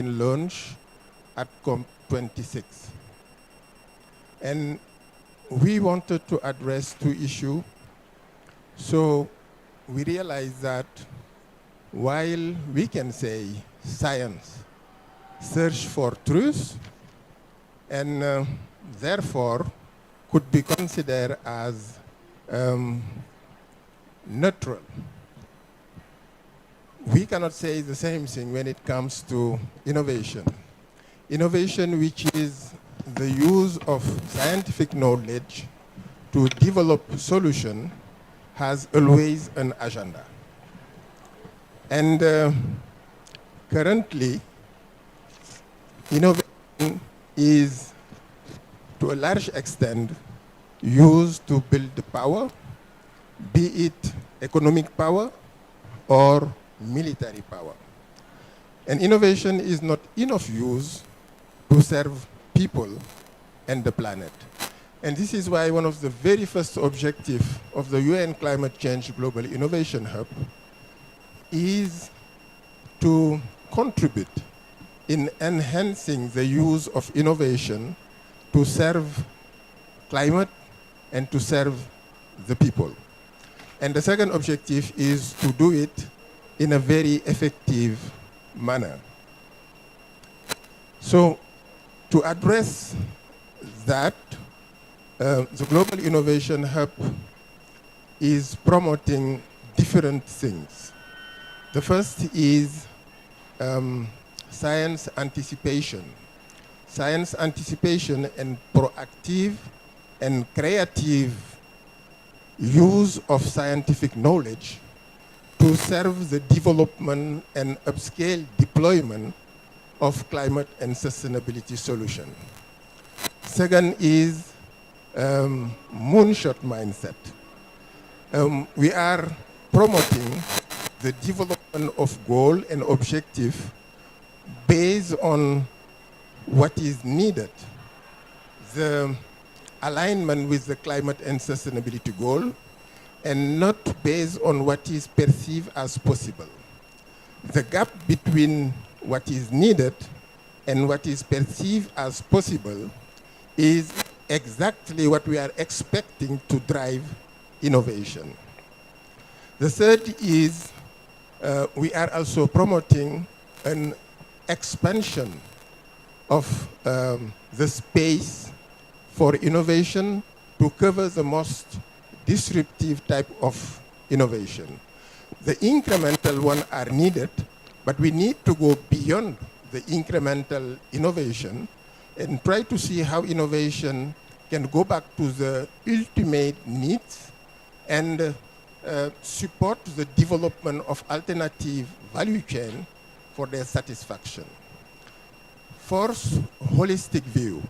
been launched at COP26. And we wanted to address two issues. So we realized that while we can say science search for truth and therefore could be considered as neutral, we cannot say the same thing when it comes to innovation. Innovation, which is the use of scientific knowledge to develop solutions, has always an agenda. And currently, innovation is, to a large extent, used to build power, be it economic power or military power. And innovation is not enough use to serve people and the planet. And this is why one of the very first objectives of the UN Climate Change Global Innovation Hub is to contribute in enhancing the use of innovation to serve climate and to serve the people. And the second objective is to do it in a very effective manner. So to address that, the Global Innovation Hub is promoting different things. The first is science anticipation. Science anticipation and proactive and creative use of scientific knowledge to serve the development and upscale deployment of climate and sustainability solutions. Second is moonshot mindset. We are promoting the development of goal and objective based on what is needed, the alignment with the climate and sustainability goal, and not based on what is perceived as possible. The gap between what is needed and what is perceived as possible is exactly what we are expecting to drive innovation. The third is we are also promoting an expansion of the space for innovation to cover the most disruptive type of innovation. The incremental ones are needed, but we need to go beyond the incremental innovation and try to see how innovation can go back to the ultimate needs and support the development of alternative value chain for their satisfaction. Fourth, holistic view.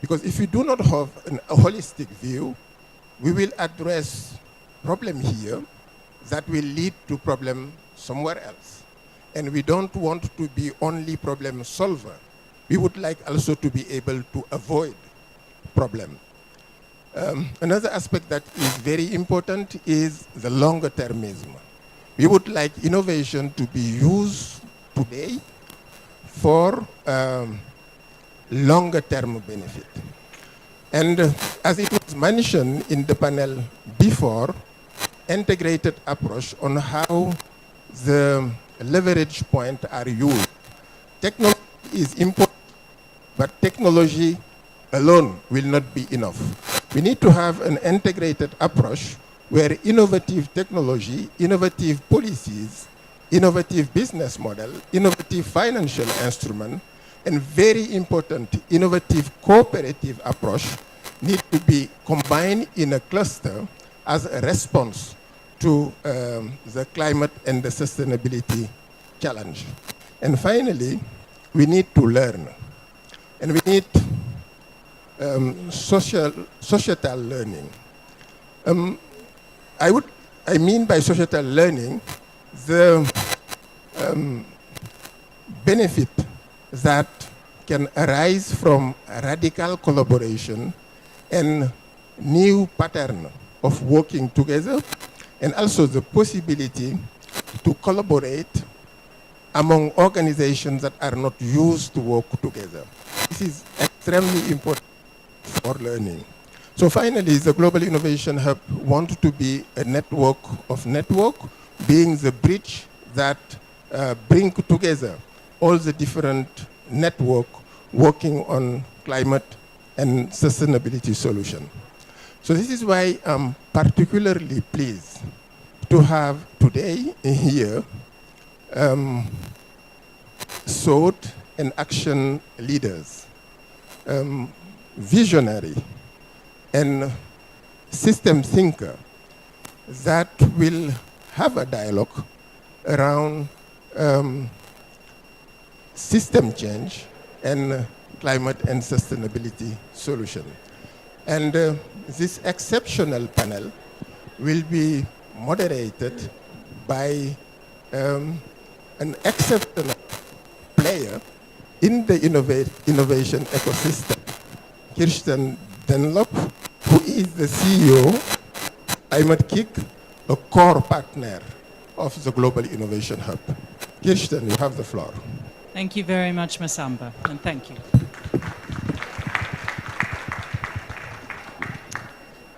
Because if we do not have a holistic view, we will address problem here that will lead to problem somewhere else. And we don't want to be only problem solver. We would like also to be able to avoid problem. Another aspect that is very important is the longer termism. We would like innovation to be used today for longer term benefit. And as it was mentioned in the panel before, integrated approach on how the leverage points are used. Technology is important, but technology alone will not be enough. We need to have an integrated approach where innovative technology, innovative policies, innovative business model, innovative financial instrument, and very important, innovative cooperative approach need to be combined in a cluster as a response to the climate and the sustainability challenge. And finally, we need to learn. And we need societal learning. I mean by societal learning the benefit that can arise from radical collaboration and new pattern of working together, and also the possibility to collaborate among organizations that are not used to work together. This is extremely important for learning. So finally, the Global Innovation Hub wants to be a network of network, being the bridge that bring together all the different network working on climate and sustainability solution. So this is why I'm particularly pleased to have today here thought and action leaders, visionary and system thinker that will have a dialogue around system change and climate and sustainability solution. And this exceptional panel will be moderated by an exceptional player in the innovation ecosystem, Kirsten Dunlop, who is the CEO, Climate Kick, a core partner of the Global Innovation Hub. Kirsten, you have the floor. Thank you very much, Masamba, and thank you.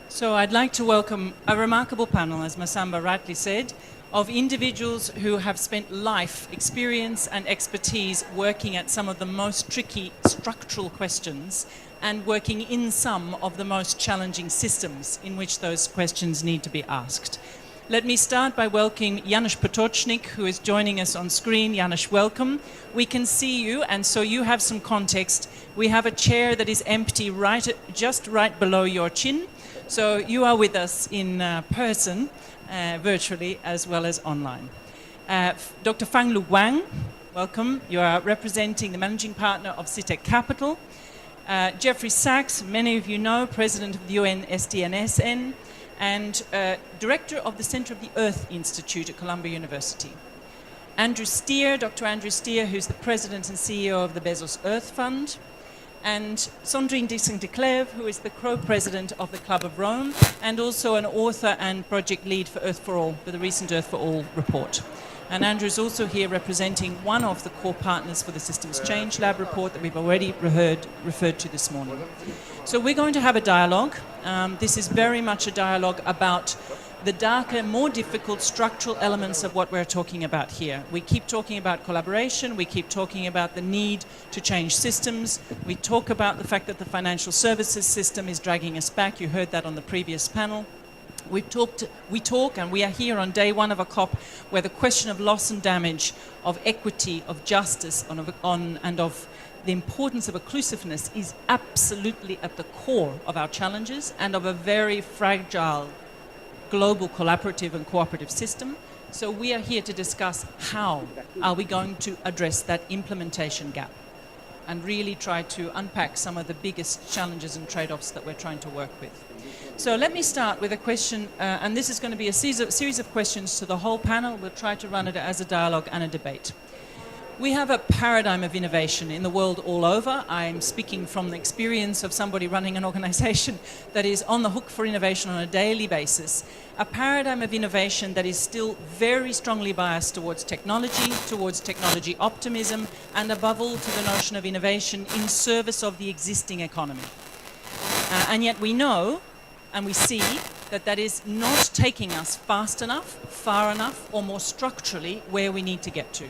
So I'd like to welcome a remarkable panel, as Masamba rightly said, of individuals who have spent life experience and expertise working at some of the most tricky structural questions and working in some of the most challenging systems in which those questions need to be asked. Let me start by welcoming Janez Potočnik, who is joining us on screen. Janez, welcome. We can see you, and so you have some context. We have a chair that is empty just right below your chin. So you are with us in person, virtually, as well as online. Dr. Fanglu Wang, welcome. You are representing the managing partner of CITIC Capital. Jeffrey Sachs, many of you know, president of the UNCCD and director of the Center of the Earth Institute at Columbia University. Andrew Steer, Dr. Andrew Steer, who's the president and CEO of the Bezos Earth Fund. And Sandrine Dixson-Decléve, who is the co-president of the Club of Rome and also an author and project lead for Earth for All, for the recent Earth for All report. And Andrew is also here representing one of the core partners for the Systems Change Lab report that we've already referred to this morning. So we're going to have a dialogue. This is very much a dialogue about the darker, more difficult structural elements of what we're talking about here. We keep talking about collaboration, we keep talking about the need to change systems, we talk about the fact that the financial services system is dragging us back. You heard that on the previous panel. We talk, and we are here on day one of a COP where the question of loss and damage, of equity, of justice, and of the importance of inclusiveness is absolutely at the core of our challenges and of a very fragile global collaborative and cooperative system. So we are here to discuss how are we going to address that implementation gap and really try to unpack some of the biggest challenges and trade-offs that we're trying to work with. So let me start with a question, and this is going to be a series of questions to the whole panel. We'll try to run it as a dialogue and a debate. We have a paradigm of innovation in the world all over. I'm speaking from the experience of somebody running an organization that is on the hook for innovation on a daily basis. A paradigm of innovation that is still very strongly biased towards technology optimism, and above all to the notion of innovation in service of the existing economy. And yet we know and we see that that is not taking us fast enough, far enough, or more structurally where we need to get to.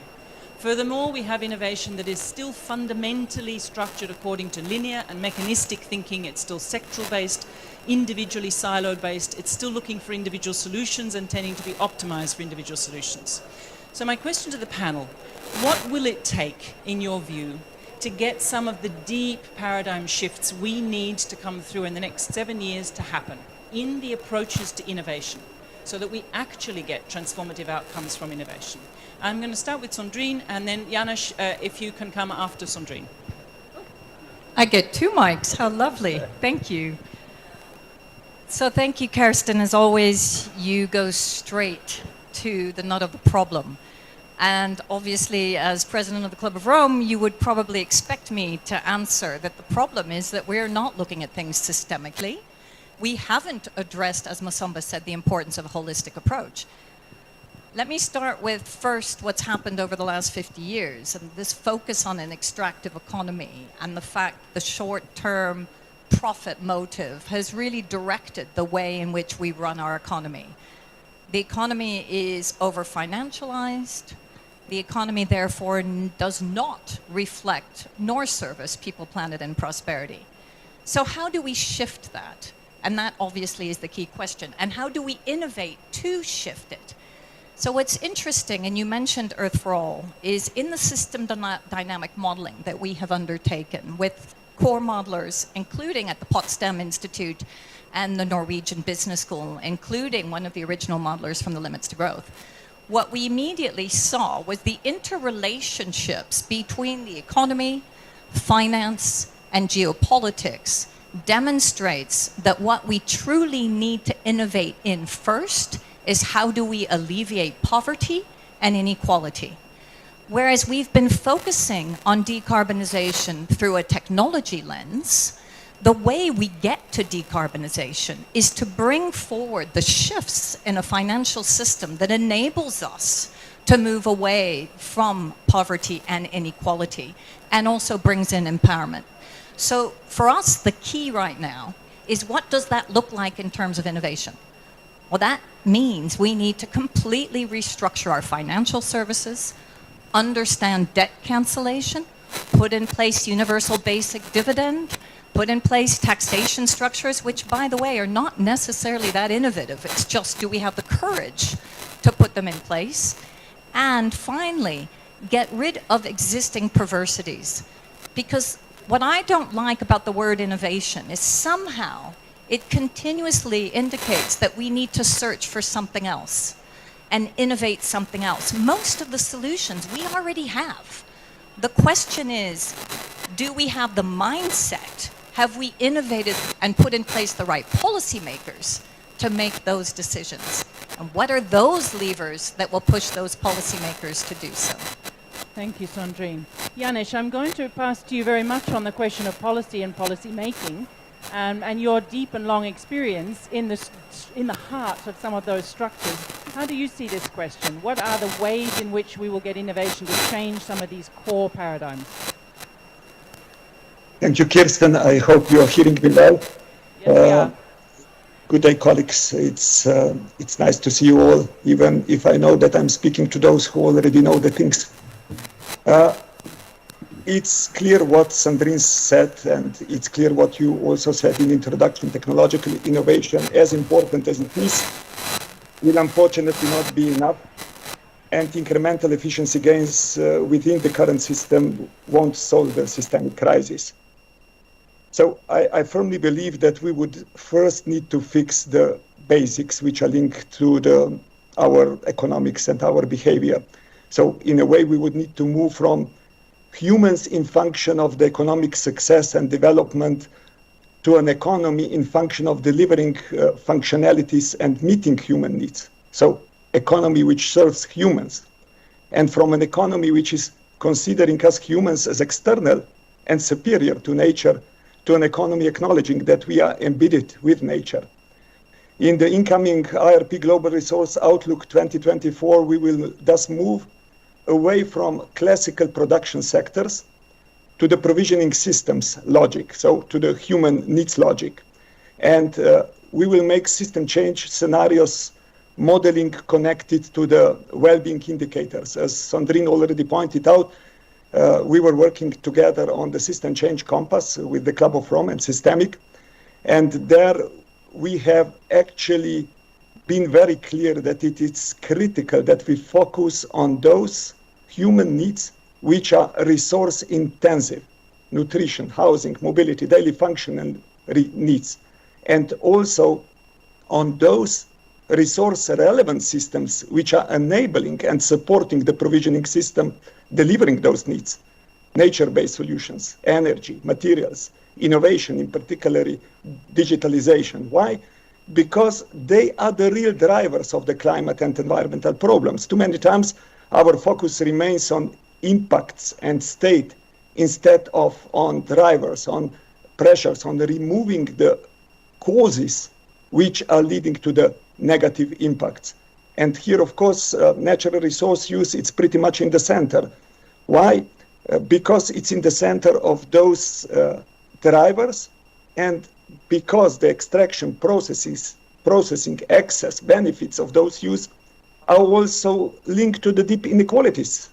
Furthermore, we have innovation that is still fundamentally structured according to linear and mechanistic thinking. It's still sectoral-based, individually siloed-based. It's still looking for individual solutions and tending to be optimized for individual solutions. So my question to the panel, what will it take, in your view, to get some of the deep paradigm shifts we need to come through in the next 7 years to happen in the approaches to innovation so that we actually get transformative outcomes from innovation? I'm going to start with Sandrine, and then Janez, if you can come after Sandrine. I get 2 mics. How lovely. Thank you. So thank you, Kirsten. As always, you go straight to the nut of the problem. And obviously, as president of the Club of Rome, you would probably expect me to answer that the problem is that we're not looking at things systemically. We haven't addressed, as Masamba said, the importance of a holistic approach. Let me start with first what's happened over the last 50 years and this focus on an extractive economy and the fact the short-term profit motive has really directed the way in which we run our economy. The economy is over-financialized. The economy, therefore, does not reflect nor service people, planet, and prosperity. So how do we shift that? And that obviously is the key question. And how do we innovate to shift it? So what's interesting, and you mentioned Earth for All, is in the system dynamic modeling that we have undertaken with core modelers, including at the Potsdam Institute and the Norwegian Business School, including one of the original modelers from the Limits to Growth. What we immediately saw was the interrelationships between the economy, finance, and geopolitics demonstrates that what we truly need to innovate in first is how do we alleviate poverty and inequality. Whereas we've been focusing on decarbonization through a technology lens, the way we get to decarbonization is to bring forward the shifts in a financial system that enables us to move away from poverty and inequality and also brings in empowerment. So for us, the key right now is what does that look like in terms of innovation? Well, that means we need to completely restructure our financial services, understand debt cancellation, put in place universal basic dividend, put in place taxation structures, which, by the way, are not necessarily that innovative. It's just, do we have the courage to put them in place? And finally, get rid of existing perversities. Because what I don't like about the word innovation is somehow it continuously indicates that we need to search for something else and innovate something else. Most of the solutions we already have. The question is, do we have the mindset? Have we innovated and put in place the right policymakers to make those decisions? And what are those levers that will push those policymakers to do so? Thank you, Sandrine. Janez, I'm going to pass to you very much on the question of policy and policy making, and your deep and long experience in the heart of some of those structures. How do you see this question? What are the ways in which we will get innovation to change some of these core paradigms? Thank you, Kirsten. I hope you are hearing me well. Yes, we are. Good day, colleagues. It's nice to see you all, even if I know that I'm speaking to those who already know the things. It's clear what Sandrine said, and it's clear what you also said in introduction. Technological innovation, as important as it is, will unfortunately not be enough, and incremental efficiency gains within the current system won't solve the systemic crisis. So I firmly believe that we would first need to fix the basics which are linked to our economics and our behavior. So in a way, we would need to move from humans in function of the economic success and development to an economy in function of delivering functionalities and meeting human needs. So economy which serves humans, and from an economy which is considering us humans as external and superior to nature, to an economy acknowledging that we are embedded with nature. In the incoming IRP Global Resource Outlook 2024, we will thus move away from classical production sectors to the provisioning systems logic, so to the human needs logic. And we will make system change scenarios modeling connected to the well-being indicators. As Sandrine already pointed out, we were working together on the system change compass with the Club of Rome and Systemic. And there we have actually been very clear that it is critical that we focus on those human needs which are resource intensive: nutrition, housing, mobility, daily function and needs. And also on those resource relevant systems which are enabling and supporting the provisioning system delivering those needs: nature-based solutions, energy, materials, innovation, in particularly digitalization. Why? Because they are the real drivers of the climate and environmental problems. Too many times our focus remains on impacts and state instead of on drivers, on pressures, on removing the causes which are leading to the negative impacts. And here, of course, natural resource use, it's pretty much in the center. Why? Because it's in the center of those drivers, and because the extraction processing excess benefits of those use are also linked to the deep inequalities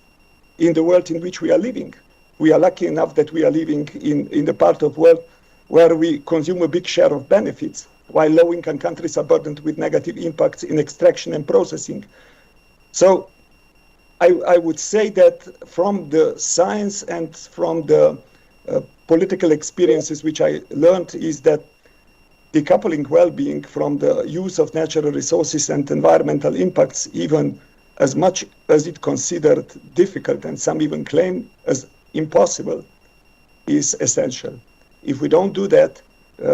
in the world in which we are living. We are lucky enough that we are living in the part of the world where we consume a big share of benefits, while low-income countries are burdened with negative impacts in extraction and processing. So I would say that from the science and from the political experiences which I learned is that decoupling well-being from the use of natural resources and environmental impacts, even as much as it considered difficult and some even claim as impossible, is essential. If we don't do that,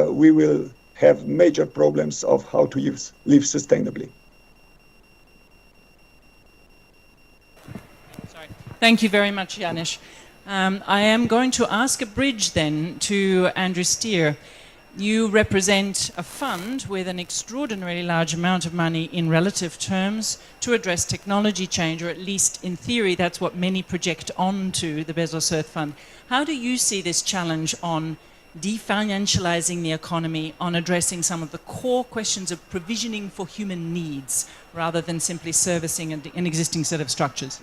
we will have major problems of how to live sustainably. Sorry. Thank you very much, Janez. I am going to ask a bridge then to Andrew Steer. You represent a fund with an extraordinarily large amount of money in relative terms to address technology change, or at least in theory, that's what many project onto the Bezos Earth Fund. How do you see this challenge on definancializing the economy, on addressing some of the core questions of provisioning for human needs, rather than simply servicing an existing set of structures?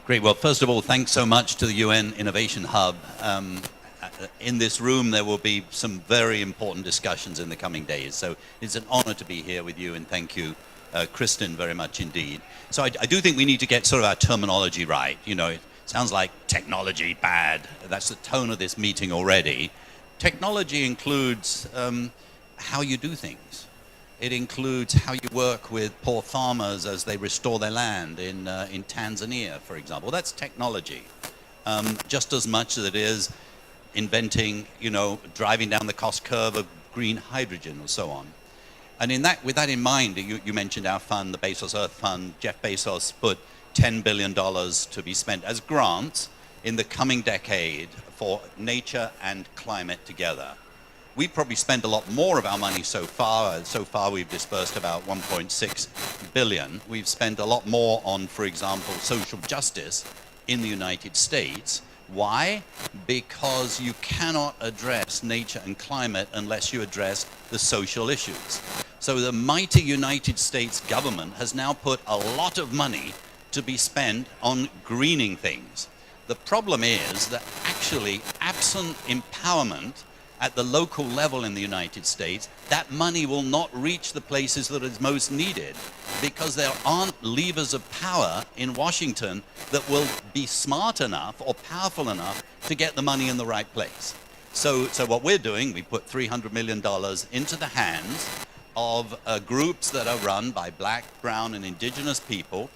Great. Well, first of all, thanks so much to the UN Innovation Hub. In this room, there will be some very important discussions in the coming days. So it's an honor to be here with you, and thank you, Kirsten, very much indeed. So I do think we need to get sort of our terminology right. You know, it sounds like technology bad. That's the tone of this meeting already. Technology includes how you do things. It includes how you work with poor farmers as they restore their land in Tanzania, for example. That's technology, just as much as it is inventing, you know, driving down the cost curve of green hydrogen or so on. And with that in mind, you mentioned our fund, the Bezos Earth Fund. Jeff Bezos put $10 billion to be spent as grants in the coming decade for nature and climate together. We probably spent a lot more of our money so far. So far, we've dispersed about 1.6 billion. We've spent a lot more on, for example, social justice in the United States. Why? Because you cannot address nature and climate unless you address the social issues. So the mighty United States government has now put a lot of money to be spent on greening things. The problem is that actually, absent empowerment at the local level in the United States, that money will not reach the places that is most needed, because there aren't levers of power in Washington that will be smart enough or powerful enough to get the money in the right place. So what we're doing, we put $300 million into the hands of groups that are run by Black, brown, and indigenous people,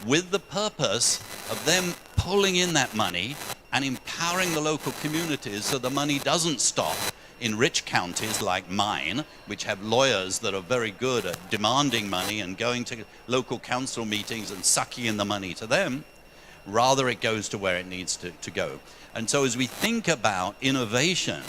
with the purpose of them pulling in that money and empowering the local communities so the money doesn't stop in rich counties like mine, which have lawyers that are very good at demanding money and going to local council meetings and sucking in the money to them. Rather, it goes to where it needs to go. And so as we think about innovation,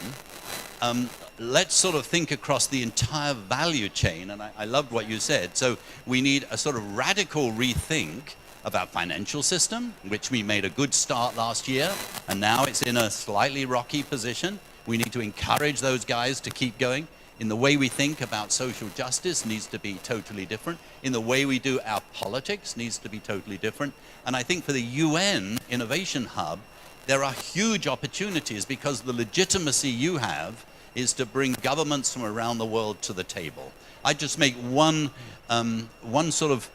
let's sort of think across the entire value chain. And I loved what you said. So we need a sort of radical rethink of our financial system, which we made a good start last year, and now it's in a slightly rocky position. We need to encourage those guys to keep going. In the way we think about social justice needs to be totally different. In the way we do our politics needs to be totally different. And I think for the UN Innovation Hub, there are huge opportunities, because the legitimacy you have is to bring governments from around the world to the table. I just make one sort of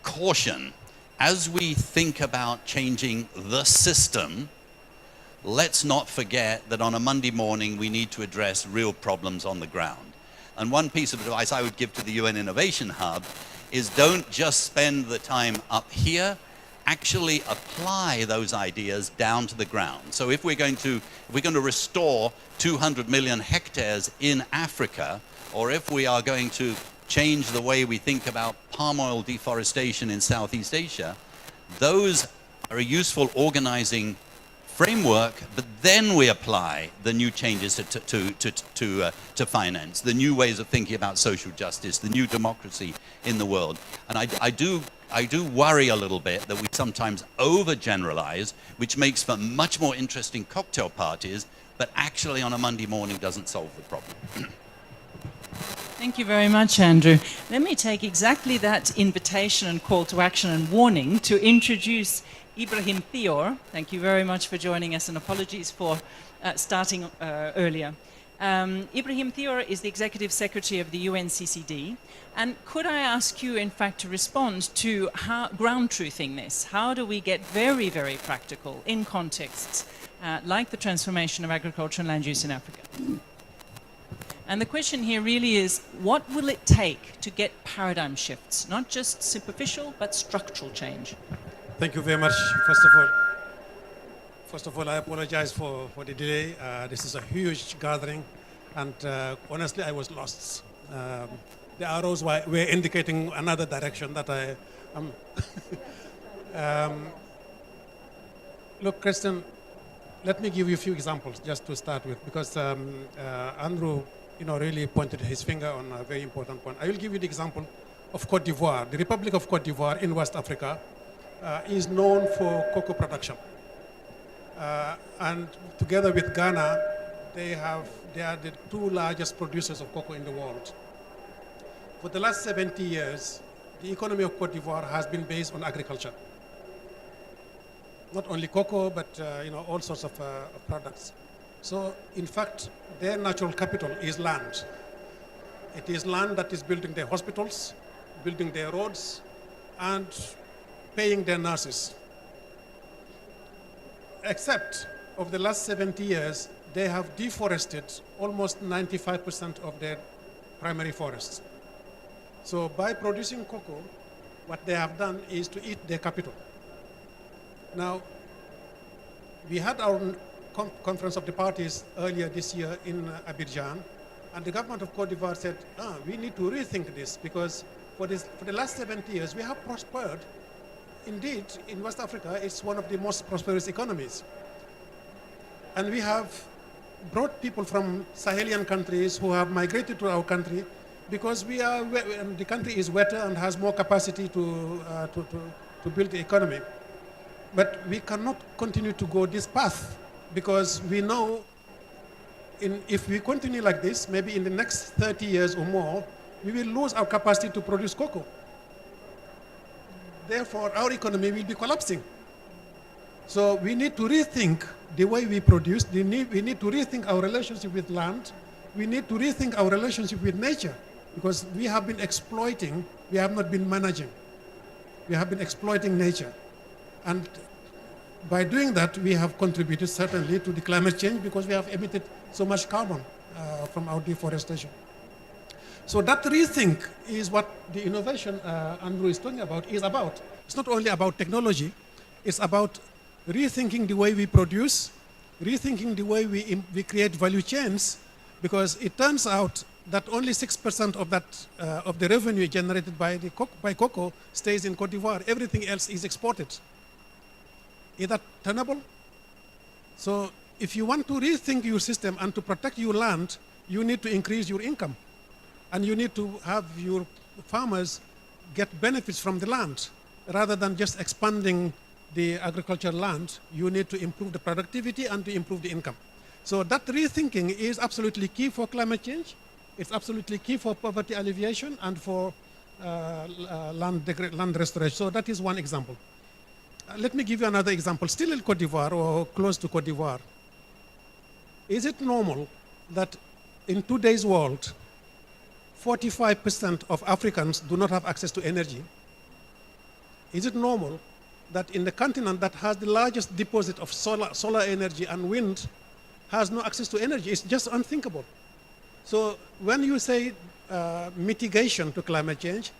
caution. As we think about changing the system, let's not forget that on a Monday morning, we need to address real problems on the ground. And one piece of advice I would give to the UN Innovation Hub is don't just spend the time up here, actually apply those ideas down to the ground. So if we're going to restore 200 million hectares in Africa, or if we are going to change the way we think about palm oil deforestation in Southeast Asia, those are a useful organizing framework, but then we apply the new changes to finance, the new ways of thinking about social justice, the new democracy in the world. And I do worry a little bit that we sometimes overgeneralize, which makes for much more interesting cocktail parties, but actually on a Monday morning doesn't solve the problem. Thank you very much, Andrew. Let me take exactly that invitation and call to action and warning to introduce Ibrahim Thiaw. Thank you very much for joining us, and apologies for starting earlier. Ibrahim Thiaw is the Executive Secretary of the UNCCD. And could I ask you, in fact, to respond to how ground truthing this? How do we get very, very practical in contexts like the transformation of agriculture and land use in Africa? And the question here really is, what will it take to get paradigm shifts, not just superficial, but structural change? Thank you very much. First of all, I apologize for the delay. This is a huge gathering, and honestly, I was lost. The arrows were indicating another direction that I am. Look, Kirsten, let me give you a few examples just to start with, because Andrew, really pointed his finger on a very important point. I will give you the example of Cote d'Ivoire. The Republic of Cote d'Ivoire in West Africa is known for cocoa production. And together with Ghana, they are the two largest producers of cocoa in the world. For the last 70 years, the economy of Cote d'Ivoire has been based on agriculture. Not only cocoa, but all sorts of products. So, in fact, their natural capital is land. It is land that is building their hospitals, building their roads, and paying their nurses. Except over the last 70 years, they have deforested almost 95% of their primary forests. So by producing cocoa, what they have done is to eat their capital. Now, we had our conference of the parties earlier this year in Abidjan, and the government of Cote d'Ivoire said, we need to rethink this, because for the last 70 years, we have prospered. Indeed, in West Africa, it's one of the most prosperous economies. And we have brought people from Sahelian countries who have migrated to our country because the country is wetter and has more capacity to build the economy. But we cannot continue to go this path, because we know if we continue like this, maybe in the next 30 years or more, we will lose our capacity to produce cocoa. Therefore, our economy will be collapsing. So we need to rethink the way we produce. We need to rethink our relationship with land. We need to rethink our relationship with nature, because we have been exploiting, we have not been managing. We have been exploiting nature. And by doing that, we have contributed certainly to the climate change, because we have emitted so much carbon from our deforestation. So that rethink is what the innovation Andrew is talking about is about. It's not only about technology, it's about rethinking the way we produce, rethinking the way we create value chains, because it turns out that only 6% of that of the revenue generated by cocoa stays in Cote d'Ivoire. Everything else is exported. Is that tenable? So if you want to rethink your system and to protect your land, you need to increase your income. And you need to have your farmers get benefits from the land. Rather than just expanding the agricultural land, you need to improve the productivity and to improve the income. So that rethinking is absolutely key for climate change. It's absolutely key for poverty alleviation and for land restoration. So that is one example. Let me give you another example. Still in Cote d'Ivoire, or close to Cote d'Ivoire. Is it normal that in today's world, 45% of Africans do not have access to energy? Is it normal that in the continent that has the largest deposit of solar energy and wind has no access to energy? It's just unthinkable. So when you say mitigation to climate change,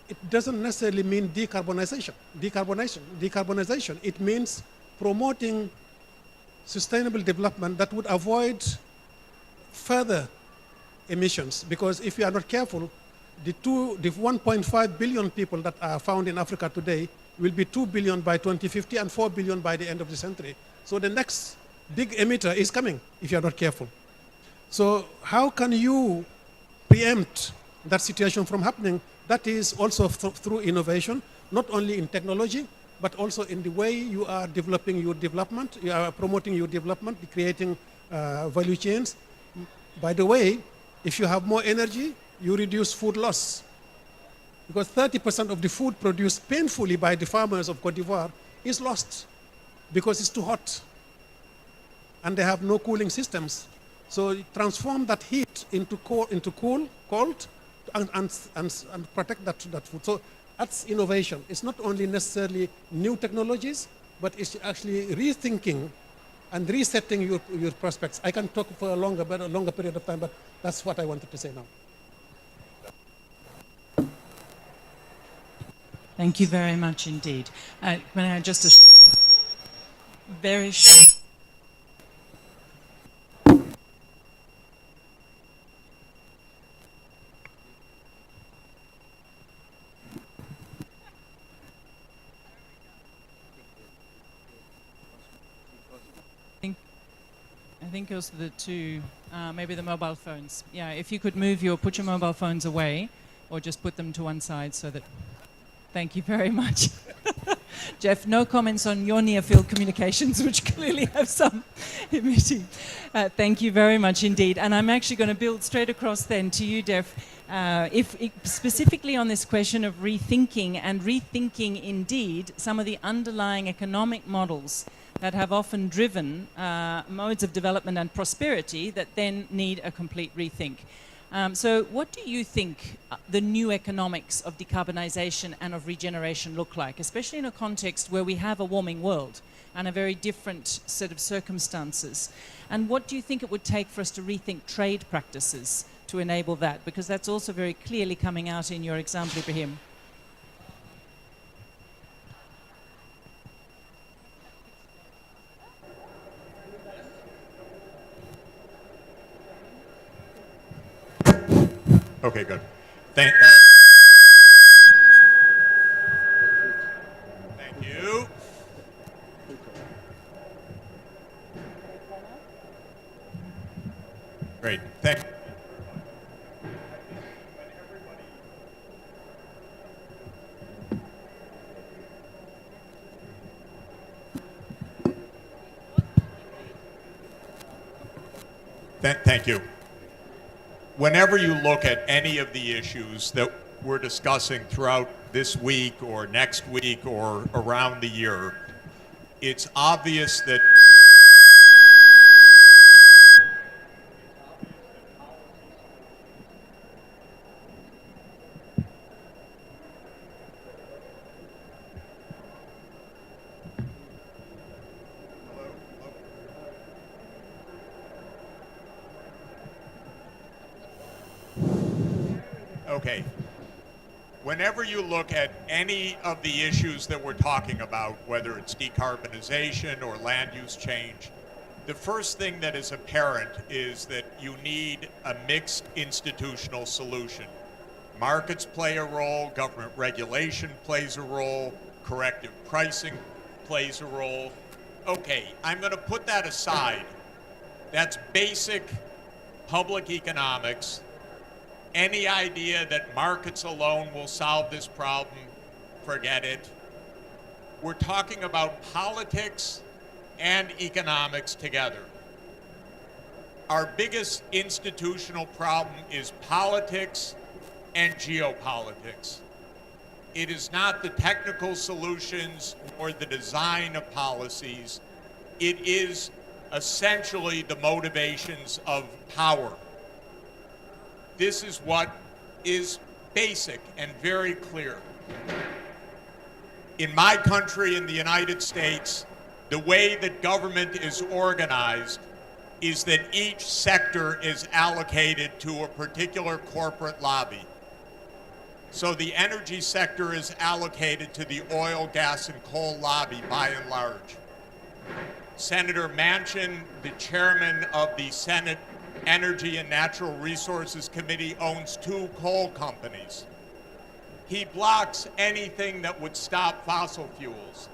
it doesn't necessarily mean decarbonization. It means promoting sustainable development that would avoid further emissions, because if we are not careful, the 1.5 billion people that are found in Africa today will be 2 billion by 2050 and 4 billion by the end of the century. So the next big emitter is coming if you are not careful. So how can you preempt that situation from happening? That is also through innovation, not only in technology, but also in the way you are developing your development, you are promoting your development, creating value chains. By the way, if you have more energy, you reduce food loss. Because 30% of the food produced painfully by the farmers of Cote d'Ivoire is lost because it's too hot. And they have no cooling systems. So transform that heat into cold, and protect that food. So that's innovation. It's not only necessarily new technologies, but it's actually rethinking and resetting your prospects. I can talk for a longer period of time, but that's what I wanted to say now. Thank you very much indeed. May I just very short. I think also the two, maybe the mobile phones. Yeah, if you could put your mobile phones away, or just put them to one side so that. Thank you very much. Jeff, no comments on your near-field communications, which clearly have some emitting. Thank you very much indeed. And I'm actually going to build straight across then to you, Jeff, specifically on this question of rethinking indeed some of the underlying economic models that have often driven modes of development and prosperity that then need a complete rethink. So what do you think the new economics of decarbonization and of regeneration look like, especially in a context where we have a warming world and a very different set of circumstances? And what do you think it would take for us to rethink trade practices to enable that? Because that's also very clearly coming out in your example, Ibrahim. Okay, good. Thank you. Great. Thank you. Whenever you look at any of the issues that we're discussing throughout this week or next week or around the year, it's obvious that Okay. Whenever you look at any of the issues that we're talking about, whether it's decarbonization or land use change, the first thing that is apparent is that you need a mixed institutional solution. Markets play a role, government regulation plays a role, corrective pricing plays a role. Okay, I'm going to put that aside. That's basic public economics. Any idea that markets alone will solve this problem, forget it. We're talking about politics and economics together. Our biggest institutional problem is politics and geopolitics. It is not the technical solutions or the design of policies. It is essentially the motivations of power. This is what is basic and very clear. In my country, in the United States, the way that government is organized is that each sector is allocated to a particular corporate lobby. So the energy sector is allocated to the oil, gas, and coal lobby by and large. Senator Manchin, the chairman of the Senate Energy and Natural Resources Committee, owns 2 coal companies. He blocks anything that would stop fossil fuels.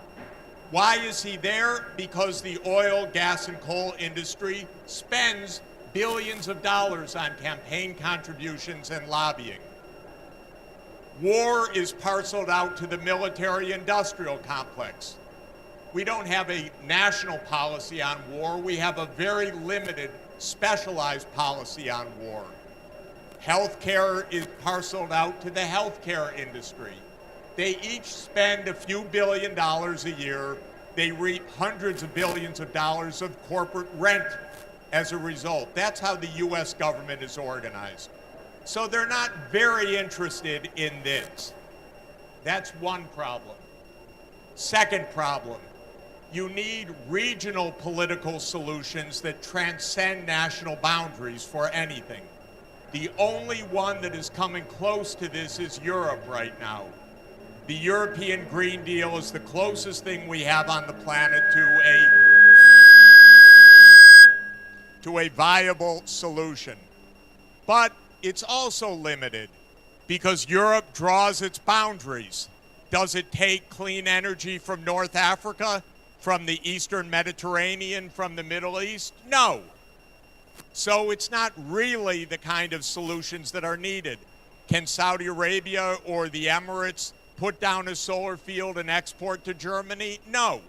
Why is he there? Because the oil, gas, and coal industry spends billions of dollars on campaign contributions and lobbying. War is parceled out to the military-industrial complex. We don't have a national policy on war. We have a very limited, specialized policy on war. Healthcare is parceled out to the healthcare industry. They each spend a few $billions a year. They reap hundreds of billions of dollars of corporate rent as a result. That's how the US government is organized. So they're not very interested in this. That's one problem. Second problem, you need regional political solutions that transcend national boundaries for anything. The only one that is coming close to this is Europe right now. The European Green Deal is the closest thing we have on the planet to a viable solution. But it's also limited because Europe draws its boundaries. Does it take clean energy from North Africa, from the Eastern Mediterranean, from the Middle East? No. So it's not really the kind of solutions that are needed. Can Saudi Arabia or the Emirates put down a solar field and export to Germany? No.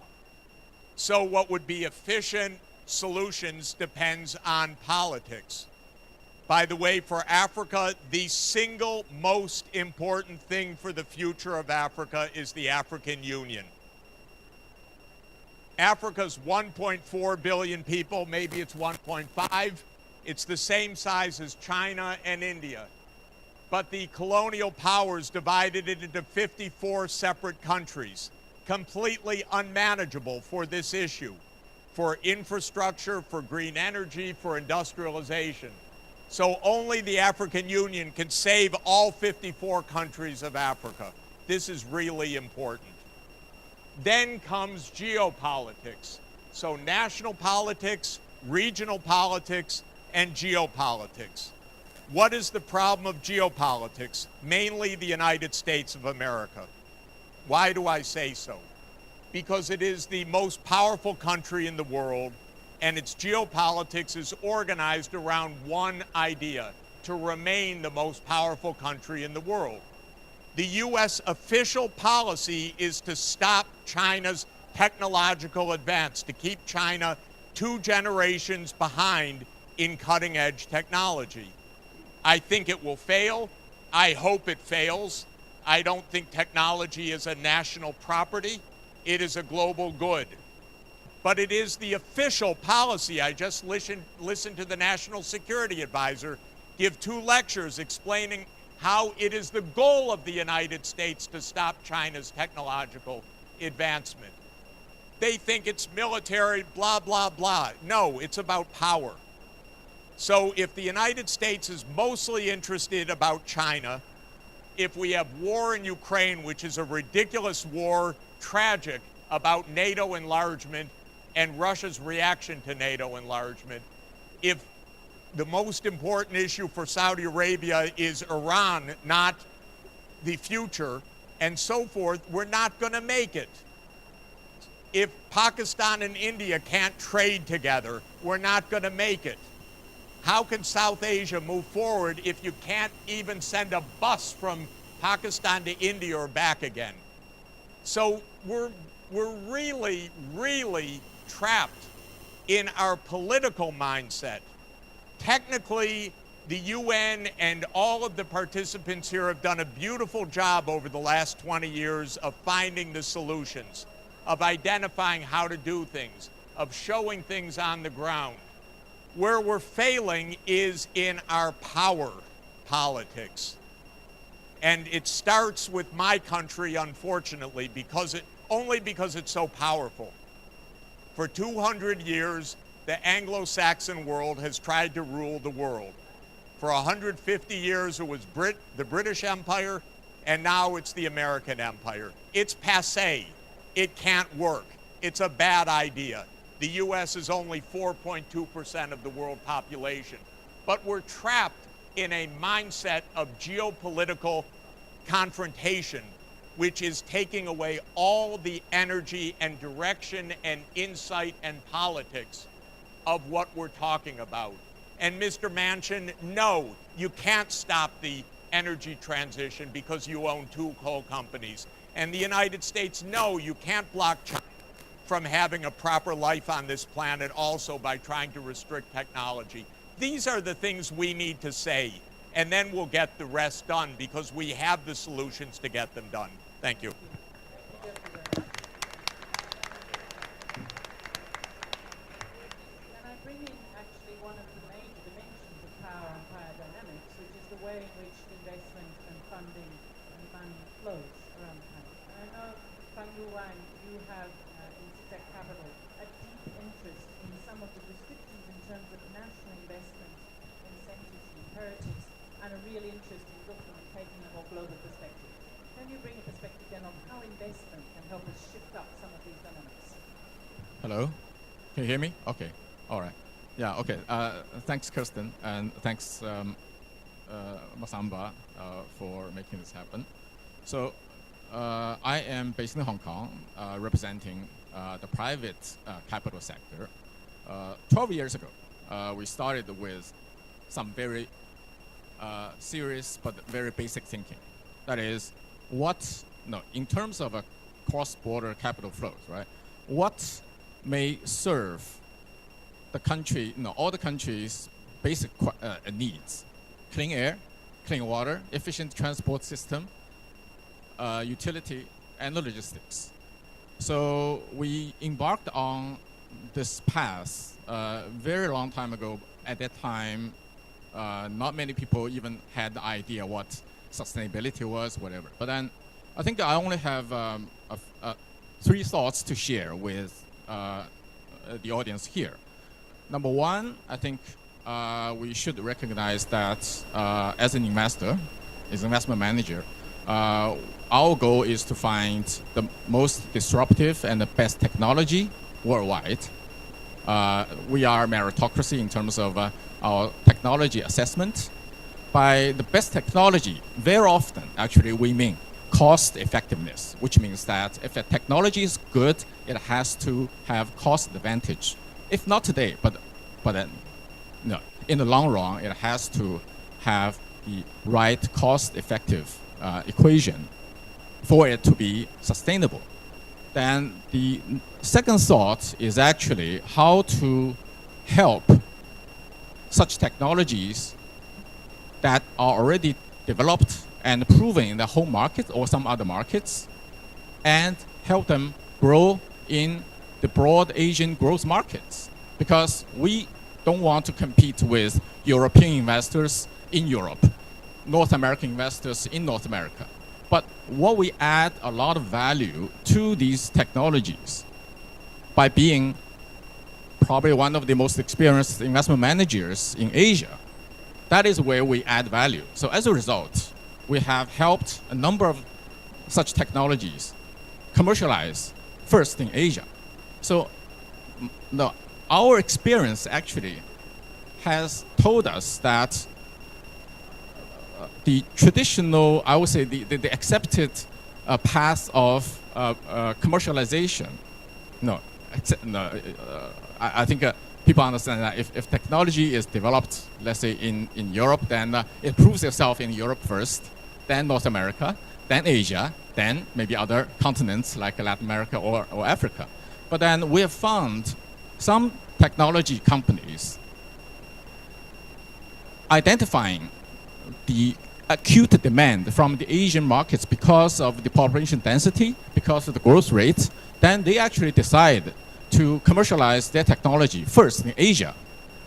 So what would be efficient solutions depends on politics. By the way, for Africa, the single most important thing for the future of Africa is the African Union. Africa's 1.4 billion people, maybe it's 1.5. It's the same size as China and India. But the colonial powers divided it into 54 separate countries, completely unmanageable for this issue, for infrastructure, for green energy, for industrialization. So only the African Union can save all 54 countries of Africa. This is really important. Then comes geopolitics. So national politics, regional politics, and geopolitics. What is the problem of geopolitics? Mainly the United States of America. Why do I say so? Because it is the most powerful country in the world, and its geopolitics is organized around one idea: to remain the most powerful country in the world. The U.S. official policy is to stop China's technological advance, to keep China 2 generations behind in cutting-edge technology. I think it will fail. I hope it fails. I don't think technology is a national property. It is a global good. But it is the official policy. I just listened to the National Security Advisor give 2 lectures explaining how it is the goal of the United States to stop China's technological advancement. They think it's military, blah, blah, blah. No, it's about power. So if the United States is mostly interested about China, if we have war in Ukraine, which is a ridiculous war, tragic, about NATO enlargement and Russia's reaction to NATO enlargement, if the most important issue for Saudi Arabia is Iran, not the future, and so forth, we're not going to make it. If Pakistan and India can't trade together, we're not going to make it. How can South Asia move forward if you can't even send a bus from Pakistan to India or back again? So we're really, really trapped in our political mindset. Technically, the UN and all of the participants here have done a beautiful job over the last 20 years of finding the solutions, of identifying how to do things, of showing things on the ground. Where we're failing is in our power politics. And it starts with my country, unfortunately, only because it's so powerful. For 200 years, the Anglo-Saxon world has tried to rule the world. For 150 years, it was the British Empire, and now it's the American Empire. It's passé. It can't work. It's a bad idea. The U.S. is only 4.2% of the world population. But we're trapped in a mindset of geopolitical confrontation, which is taking away all the energy and direction and insight and politics of what we're talking about. And Mr. Manchin, no, you can't stop the energy transition because you own 2 coal companies. And the United States, no, you can't block China from having a proper life on this planet also by trying to restrict technology. These are the things we need to say, and then we'll get the rest done because we have the solutions to get them done. Thank you. Can I bring in actually one of the major dimensions of power and power dynamics, which is the way in which investment and funding and money flows around the country. And I know, Fanglu, Wang, you have in CITIC Capital a deep interest in some of the restrictions in terms of national investment, incentives, and imperatives, and a real interest in looking and taking a more global perspective. Can you bring a perspective then of how investment can help us shift up some of these dynamics? Hello? Can you hear me? Okay. All right. Yeah, okay. Thanks, Kirsten, and thanks, Masamba, for making this happen. So, I am based in Hong Kong, representing the private capital sector. 12 years ago, we started with some very serious but very basic thinking. That is, in terms of a cross-border capital flows, right? What may serve the country, all the country's basic needs: clean air, clean water, efficient transport system, utility, and logistics. So we embarked on this path very long time ago. At that time, not many people even had the idea what sustainability was, whatever. But then I think I only have 3 thoughts to share with the audience here. Number one, I think we should recognize that as an investor, as an investment manager, our goal is to find the most disruptive and the best technology worldwide. We are a meritocracy in terms of our technology assessment. By the best technology, very often, actually, we mean cost effectiveness, which means that if a technology is good, it has to have cost advantage. If not today, but then, no, in the long run, it has to have the right cost-effective equation for it to be sustainable. Then the second thought is actually how to help such technologies that are already developed and proven in the home market or some other markets, and help them grow in the broad Asian growth markets. Because we don't want to compete with European investors in Europe, North American investors in North America. But what we add a lot of value to these technologies by being probably one of the most experienced investment managers in Asia. That is where we add value. So as a result, we have helped a number of such technologies commercialize first in Asia. So our experience actually has told us that the traditional, I would say, the accepted path of commercialization, I think people understand that if technology is developed, let's say in Europe, then it proves itself in Europe first, then North America, then Asia, then maybe other continents like Latin America or Africa. But then we have found some technology companies identifying the acute demand from the Asian markets because of the population density, because of the growth rate, then they actually decide to commercialize their technology first in Asia.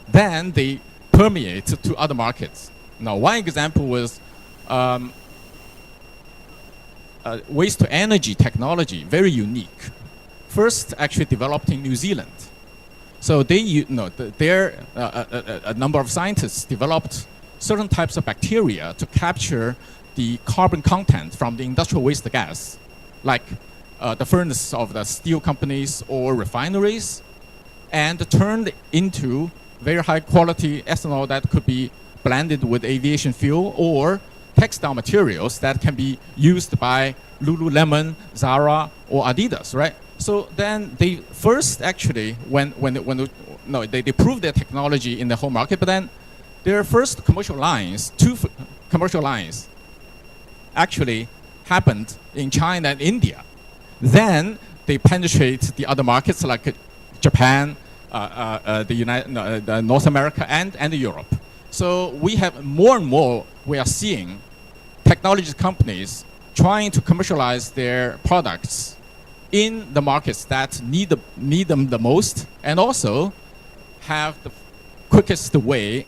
Then they permeate to other markets. Now, one example was waste to energy technology, very unique. First, actually developed in New Zealand. So a number of scientists developed certain types of bacteria to capture the carbon content from the industrial waste gas, like the furnace of the steel companies or refineries, and turned into very high quality ethanol that could be blended with aviation fuel or textile materials that can be used by Lululemon, Zara, or Adidas, right? So then they first actually, they proved their technology in the whole market, but then their first commercial lines, two commercial lines, actually happened in China and India. Then they penetrate the other markets like Japan, the North America, and Europe. So we have more and more, we are seeing technology companies trying to commercialize their products in the markets that need them the most, and also have the quickest way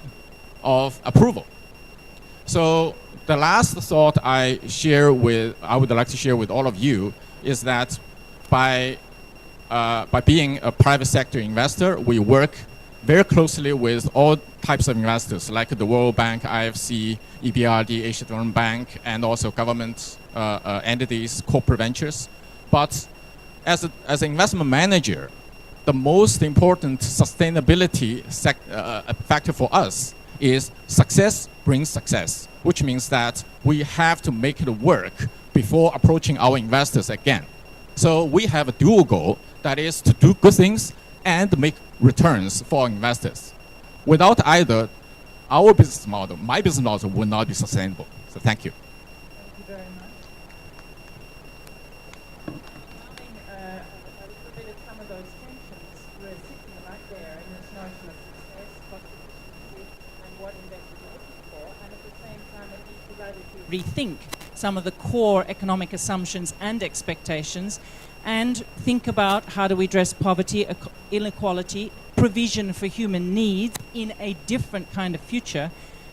of approval. So the last thought I would like to share with all of you is that by being a private sector investor, we work very closely with all types of investors, like the World Bank, IFC, EBRD, Asia Development Bank, and also government entities, corporate ventures. But as an investment manager, the most important sustainability factor for us is success brings success, which means that we have to make it work before approaching our investors again. So we have a dual goal, that is to do good things and make returns for our investors. Without either, our business model, my business model, will not be sustainable. So thank you. Thank you very much. A little bit of some of those tensions were sitting right there in this notion of success, cost efficiency, and what investors are looking for, and at the same time it needs to radically rethink some of the core economic assumptions and expectations, and think about how do we address poverty, inequality, provision for human needs in a different kind of future.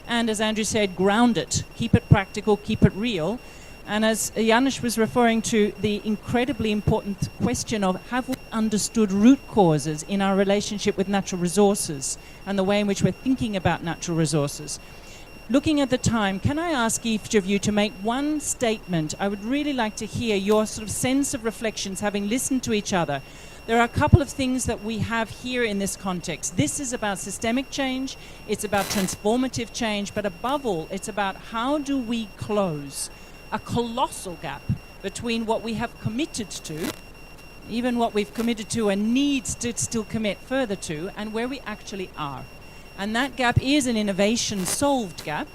And as Andrew said, ground it, keep it practical, keep it real. And as Janez was referring to, the incredibly important question of, have we understood root causes in our relationship with natural resources and the way in which we're thinking about natural resources? Looking at the time, can I ask each of you to make one statement? I would really like to hear your sort of sense of reflections, having listened to each other. There are a couple of things that we have here in this context. This is about systemic change, it's about transformative change, but above all, it's about how do we close a colossal gap between what we have committed to, even what we've committed to and need to still commit further to, and where we actually are. And that gap is an innovation solved gap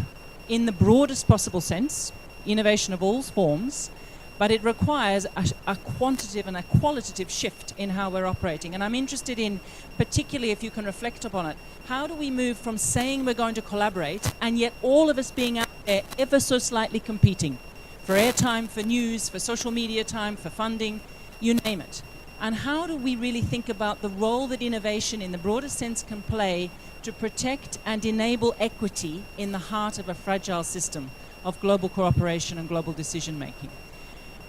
in the broadest possible sense, innovation of all forms, but it requires a quantitative and a qualitative shift in how we're operating. And I'm interested in, particularly if you can reflect upon it, how do we move from saying we're going to collaborate and yet all of us being out there ever so slightly competing for airtime, for news, for social media time, for funding, you name it. And how do we really think about the role that innovation in the broadest sense can play to protect and enable equity in the heart of a fragile system of global cooperation and global decision making?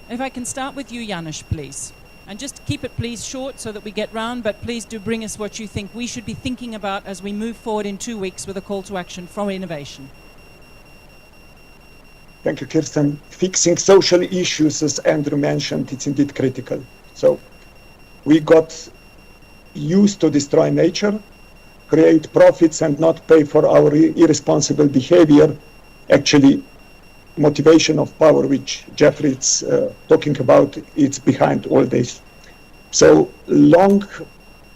If I can start with you, Janez, please. And just keep it, please, short so that we get round, but please do bring us what you think we should be thinking about as we move forward in 2 weeks with a call to action from innovation. Thank you, Kirsten. Fixing social issues, as Andrew mentioned, it's indeed critical. So we got used to destroy nature, create profits and not pay for our irresponsible behavior. Actually, motivation of power, which Jeffrey is talking about, it's behind all this. So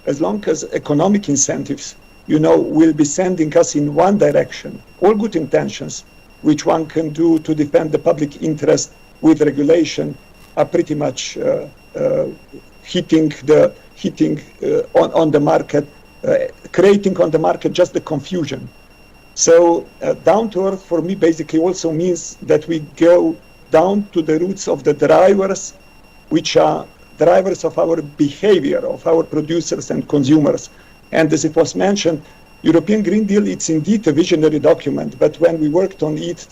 as long as economic incentives, will be sending us in one direction, all good intentions, which one can do to defend the public interest with regulation, are pretty much hitting on the market, creating on the market just the confusion. So down to earth for me basically also means that we go down to the roots of the drivers, which are drivers of our behavior, of our producers and consumers. And as it was mentioned, European Green Deal, it's indeed a visionary document, but when we worked on it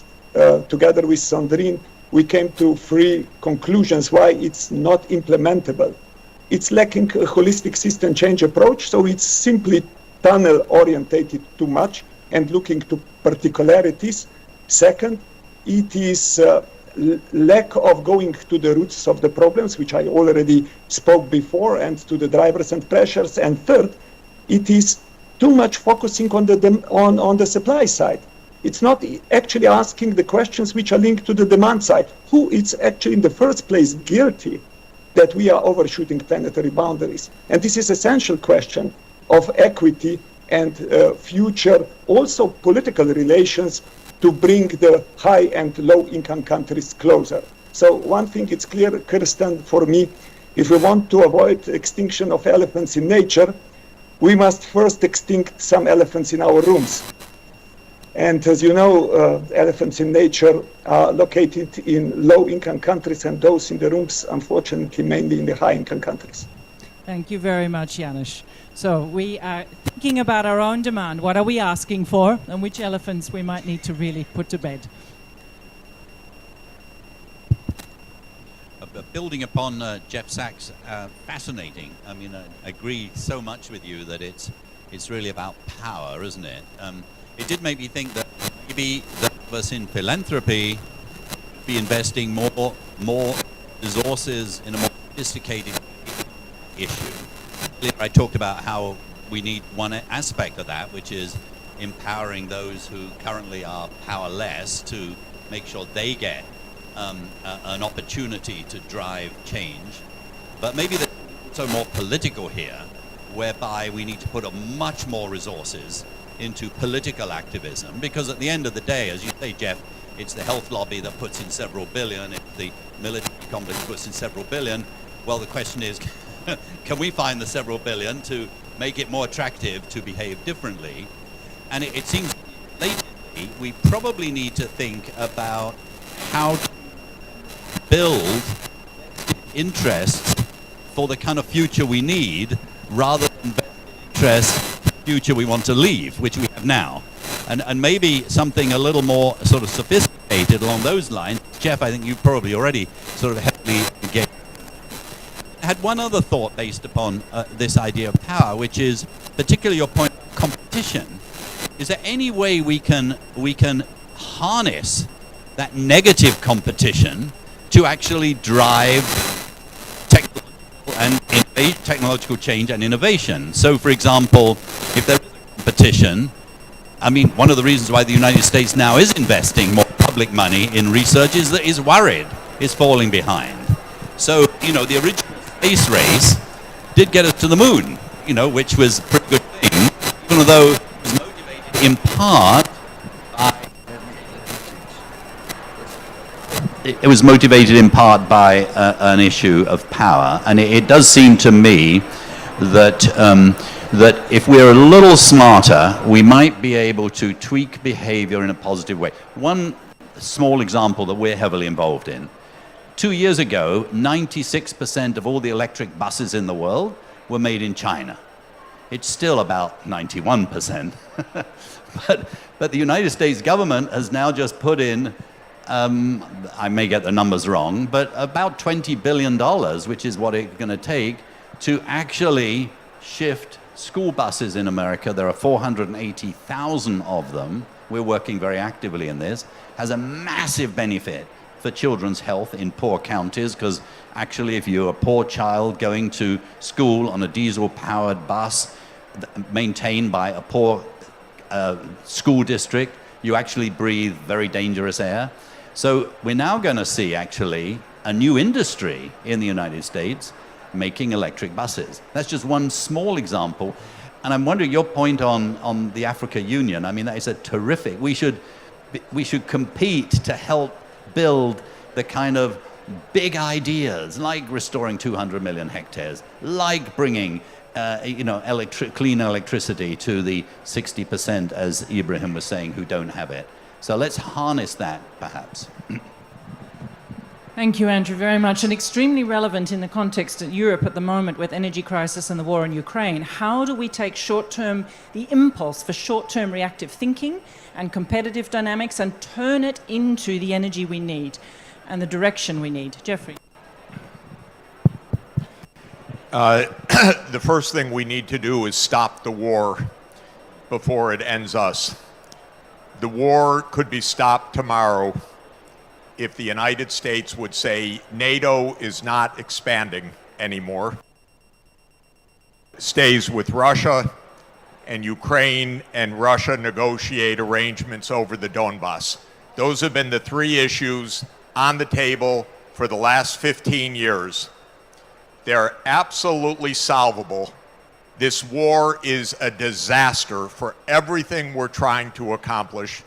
together with Sandrine, we came to 3 conclusions why it's not implementable. It's lacking a holistic system change approach, so it's simply tunnel orientated too much and looking to particularities. Second, it is lack of going to the roots of the problems, which I already spoke before, and to the drivers and pressures. And third, it is too much focusing on the supply side. It's not actually asking the questions which are linked to the demand side. Who is actually in the first place guilty that we are overshooting planetary boundaries? And this is an essential question of equity and future also political relations to bring the high and low income countries closer. So one thing is clear, Kirsten, for me, if we want to avoid extinction of elephants in nature, we must first extinct some elephants in our rooms. And as you know, elephants in nature are located in low-income countries, and those in the rooms, unfortunately, mainly in the high-income countries. Thank you very much, Janez. So we are thinking about our own demand. What are we asking for, and which elephants we might need to really put to bed? Building upon Jeff Sachs, fascinating. I mean, I agree so much with you that it's really about power, isn't it? It did make me think that maybe those of us in philanthropy be investing more resources in a more sophisticated issue. I talked about how we need one aspect of that, which is empowering those who currently are powerless to make sure they get an opportunity to drive change. But maybe there's also more political here, whereby we need to put much more resources into political activism, because at the end of the day, as you say, Jeff, it's the health lobby that puts in several billion, it's the military complex puts in several billion. Well, the question is, can we find the several billion to make it more attractive to behave differently? And it seems lately we probably need to think about how to build interests for the kind of future we need, rather than interest future we want to leave, which we have now. And maybe something a little more sort of sophisticated along those lines. Jeff, I think you probably already sort of heavily engaged. I had one other thought based upon this idea of power, which is particularly your point of competition. Is there any way we can harness that negative competition to actually drive technological change and innovation? So, for example, if there is a competition, I mean, one of the reasons why the United States now is investing more public money in research is that it's worried it's falling behind. So, you know, the original space race did get us to the moon, you know, which was a pretty good thing, even though it was motivated in part by it was motivated in part by an issue of power, and it does seem to me that that if we're a little smarter, we might be able to tweak behavior in a positive way. One small example that we're heavily involved in. 2 years ago, 96% of all the electric buses in the world were made in China. It's still about 91%. but the United States government has now just put in I may get the numbers wrong, but about $20 billion, which is what it's going to take to actually shift school buses in America. There are 480,000 of them. We're working very actively in this. Has a massive benefit for children's health in poor counties, because actually if you're a poor child going to school on a diesel-powered bus maintained by a poor school district, you actually breathe very dangerous air. So we're now going to see actually a new industry in the United States making electric buses. That's just one small example. And I'm wondering your point on the Africa Union. I mean, that is a terrific, we should compete to help build the kind of big ideas like restoring 200 million hectares, like bringing clean electricity to the 60%, as Ibrahim was saying, who don't have it. So let's harness that, perhaps. Thank you, Andrew, very much. And extremely relevant in the context of Europe at the moment with energy crisis and the war in Ukraine. How do we take the impulse for short-term reactive thinking and competitive dynamics and turn it into the energy we need and the direction we need? Jeffrey. The first thing we need to do is stop the war before it ends us. The war could be stopped tomorrow if the United States would say NATO is not expanding anymore, stays with Russia, and Ukraine and Russia negotiate arrangements over the Donbass. Those have been the three issues on the table for the last 15 years. They're absolutely solvable. This war is a disaster for everything we're trying to accomplish.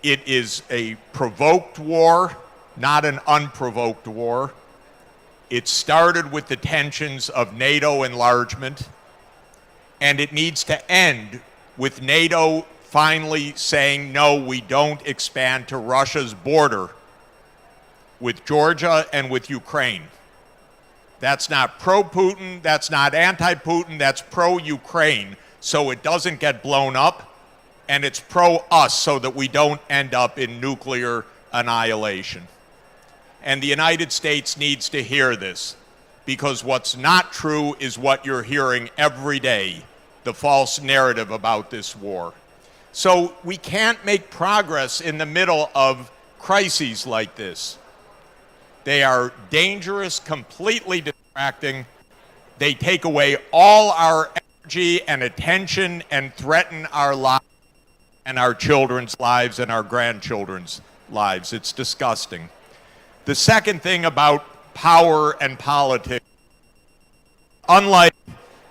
It is a provoked war, not an unprovoked war. It started with the tensions of NATO enlargement, and it needs to end with NATO finally saying, no, we don't expand to Russia's border with Georgia and with Ukraine. That's not pro-Putin, that's not anti-Putin, that's pro-Ukraine, so it doesn't get blown up, and it's pro-us so that we don't end up in nuclear annihilation. And the United States needs to hear this, because what's not true is what you're hearing every day, the false narrative about this war. So we can't make progress in the middle of crises like this. They are dangerous, completely distracting. They take away all our energy and attention and threaten our lives and our children's lives and our grandchildren's lives. It's disgusting. The second thing about power and politics, unlike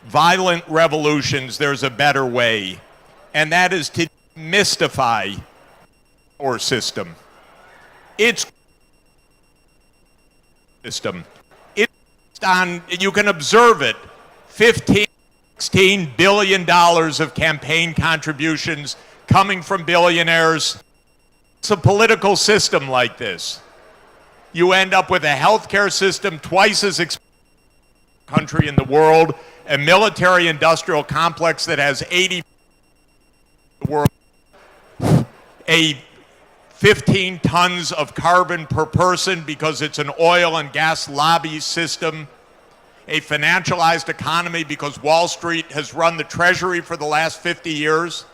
violent revolutions, there's a better way, and that is to demystify our system. It's system. It's on, you can observe it, $16 billion of campaign contributions coming from billionaires. It's a political system like this. You end up with a healthcare system twice as expensive as the country in the world, a military-industrial complex that has 80 the world, a 15 tons of carbon per person because it's an oil and gas lobby system, a financialized economy because Wall Street has run the Treasury for the last 50 years.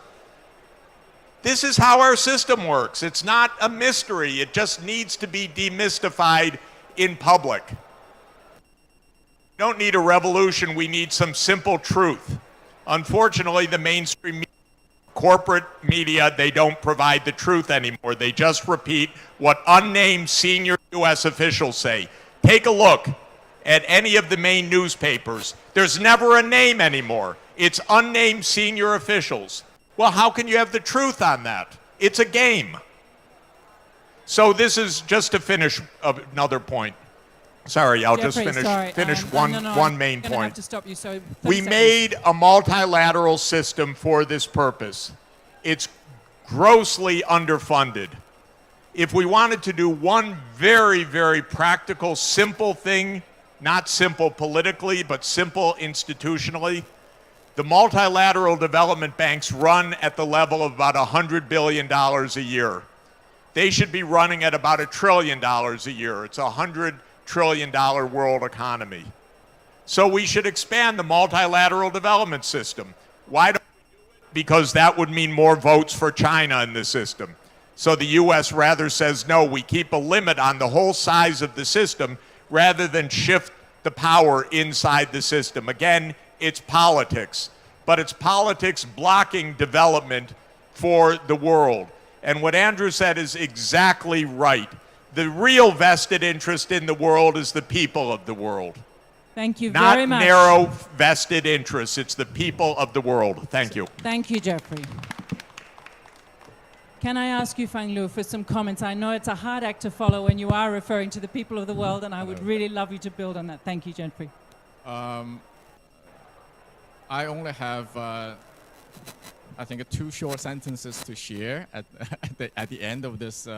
This is how our system works. It's not a mystery. It just needs to be demystified in public. We don't need a revolution. We need some simple truth. Unfortunately, the mainstream media, corporate media, they don't provide the truth anymore. They just repeat what unnamed senior U.S. officials say. Take a look at any of the main newspapers. There's never a name anymore. It's unnamed senior officials. Well, how can you have the truth on that? It's a game. So this is just to finish another point. Sorry, I'll Jeffrey, just sorry. finish one main I'm gonna point. have to stop you, so 30 We seconds. made a multilateral system for this purpose. It's grossly underfunded. If we wanted to do one very, very practical, simple thing, not simple politically, but simple institutionally, the multilateral development banks run at the level of about $100 billion a year. They should be running at about $1 trillion a year. It's a $100 trillion world economy. So we should expand the multilateral development system. Why don't we do it? Because that would mean more votes for China in the system. So the U.S. rather says, no, we keep a limit on the whole size of the system rather than shift the power inside the system. Again, it's politics, but it's politics blocking development for the world. And what Andrew said is exactly right. The real vested interest in the world is the people of the world. Thank you very much. Not narrow vested interests. It's the people of the world. Thank you. Thank you, Jeffrey. Can I ask you, Fanglu, for some comments? I know it's a hard act to follow when you are referring to the people of the world, and I would really love you to build on that. Thank you, Jeffrey. I only have, I think, 2 short sentences to share at the end of this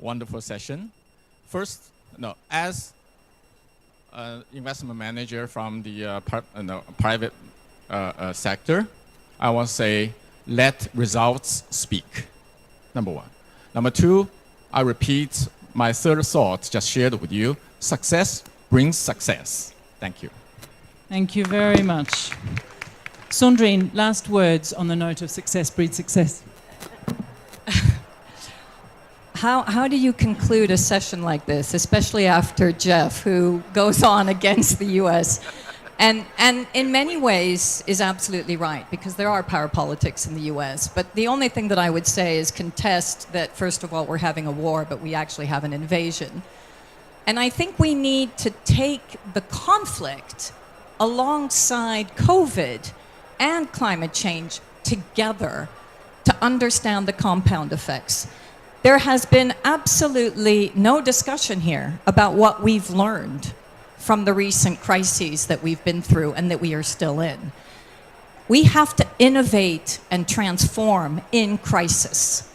wonderful session. First, as an investment manager from the private sector, I want to say, let results speak, number 1. Number 2, I repeat my third thought just shared with you. Success brings success. Thank you. Thank you very much. Sandrine, last words on the note of success breeds success. How do you conclude a session like this, especially after Jeff, who goes on against the U.S.? And in many ways is absolutely right, because there are power politics in the US. But the only thing that I would say is contest that, first of all, we're having a war, but we actually have an invasion. And I think we need to take the conflict alongside COVID and climate change together to understand the compound effects. There has been absolutely no discussion here about what we've learned from the recent crises that we've been through and that we are still in. We have to innovate and transform in crisis.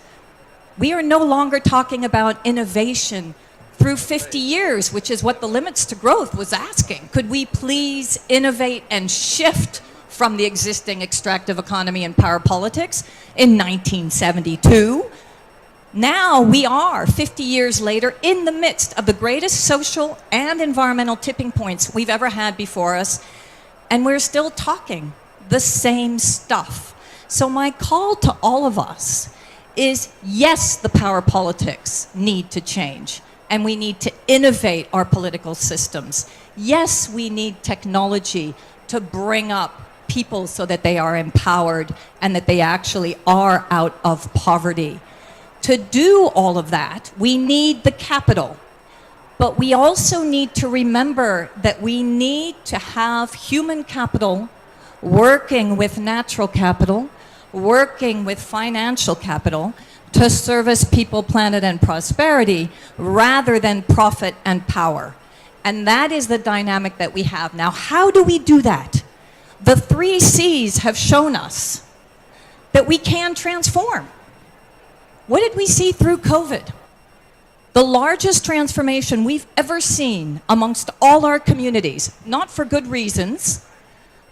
We are no longer talking about innovation through 50 years, which is what the Limits to Growth was asking. Could we please innovate and shift from the existing extractive economy and power politics in 1972? Now we are, 50 years later, in the midst of the greatest social and environmental tipping points we've ever had before us, and we're still talking the same stuff. So my call to all of us is, yes, the power politics need to change, and we need to innovate our political systems. Yes, we need technology to bring up people so that they are empowered and that they actually are out of poverty. To do all of that, we need the capital. But we also need to remember that we need to have human capital working with natural capital, working with financial capital to service people, planet, and prosperity rather than profit and power. And that is the dynamic that we have now. How do we do that? The 3 C's have shown us that we can transform. What did we see through COVID? The largest transformation we've ever seen amongst all our communities, not for good reasons,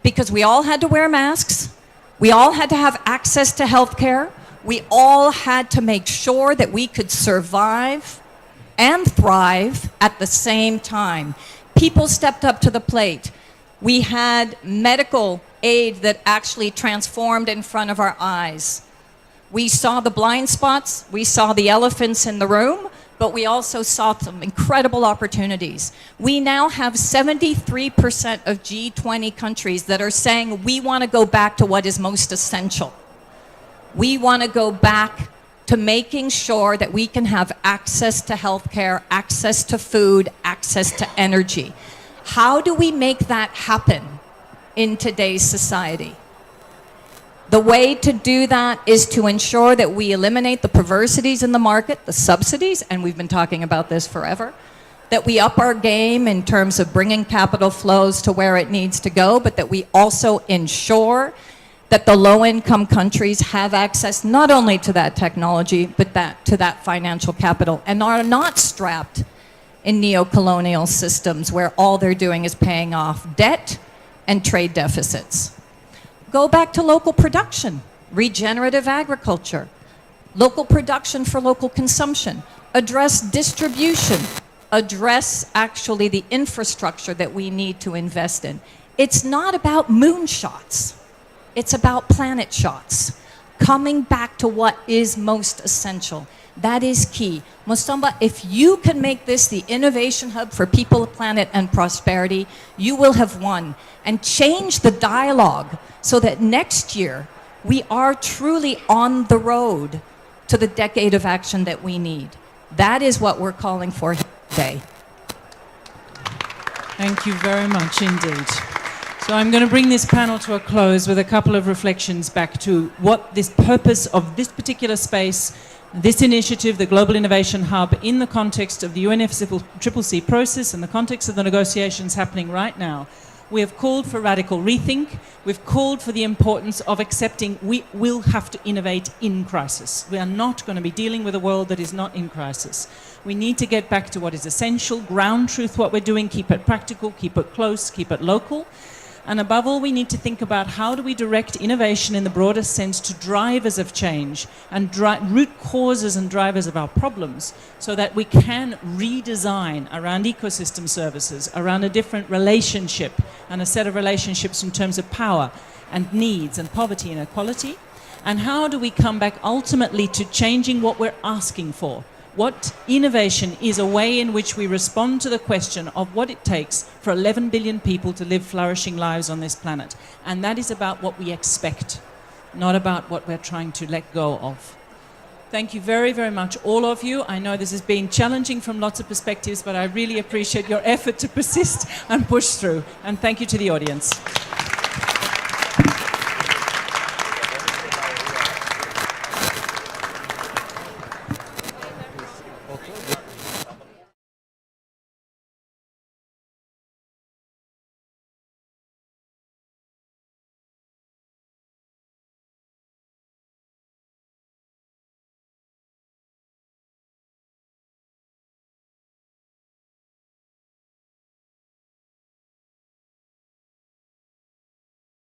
because we all had to wear masks, we all had to have access to healthcare, we all had to make sure that we could survive and thrive at the same time. People stepped up to the plate. We had medical aid that actually transformed in front of our eyes. We saw the blind spots, we saw the elephants in the room, but we also saw some incredible opportunities. We now have 73% of G20 countries that are saying we want to go back to what is most essential. We want to go back to making sure that we can have access to healthcare, access to food, access to energy. How do we make that happen in today's society? The way to do that is to ensure that we eliminate the perversities in the market, the subsidies, and we've been talking about this forever, that we up our game in terms of bringing capital flows to where it needs to go, but that we also ensure that the low-income countries have access not only to that technology, but to that financial capital, and are not strapped in neo-colonial systems where all they're doing is paying off debt and trade deficits. Go back to local production, regenerative agriculture, local production for local consumption, address distribution, address actually the infrastructure that we need to invest in. It's not about moonshots. It's about planet shots. Coming back to what is most essential. That is key. Musamba, if you can make this the innovation hub for people, planet, and prosperity, you will have won. And change the dialogue so that next year we are truly on the road to the decade of action that we need. That is what we're calling for today. Thank you very much indeed. So I'm going to bring this panel to a close with a couple of reflections back to what this purpose of this particular space, this initiative, the Global Innovation Hub, in the context of the UNFCCC process and the context of the negotiations happening right now. We have called for radical rethink. We've called for the importance of accepting we will have to innovate in crisis. We are not going to be dealing with a world that is not in crisis. We need to get back to what is essential, ground truth what we're doing, keep it practical, keep it close, keep it local. And above all, we need to think about how do we direct innovation in the broadest sense to drivers of change and root causes and drivers of our problems so that we can redesign around ecosystem services, around a different relationship and a set of relationships in terms of power and needs and poverty and equality. And how do we come back ultimately to changing what we're asking for What innovation is a way in which we respond to the question of what it takes for 11 billion people to live flourishing lives on this planet. And that is about what we expect, not about what we're trying to let go of. Thank you very, very much, all of you. I know this has been challenging from lots of perspectives, but I really appreciate your effort to persist and push through. And thank you to the audience.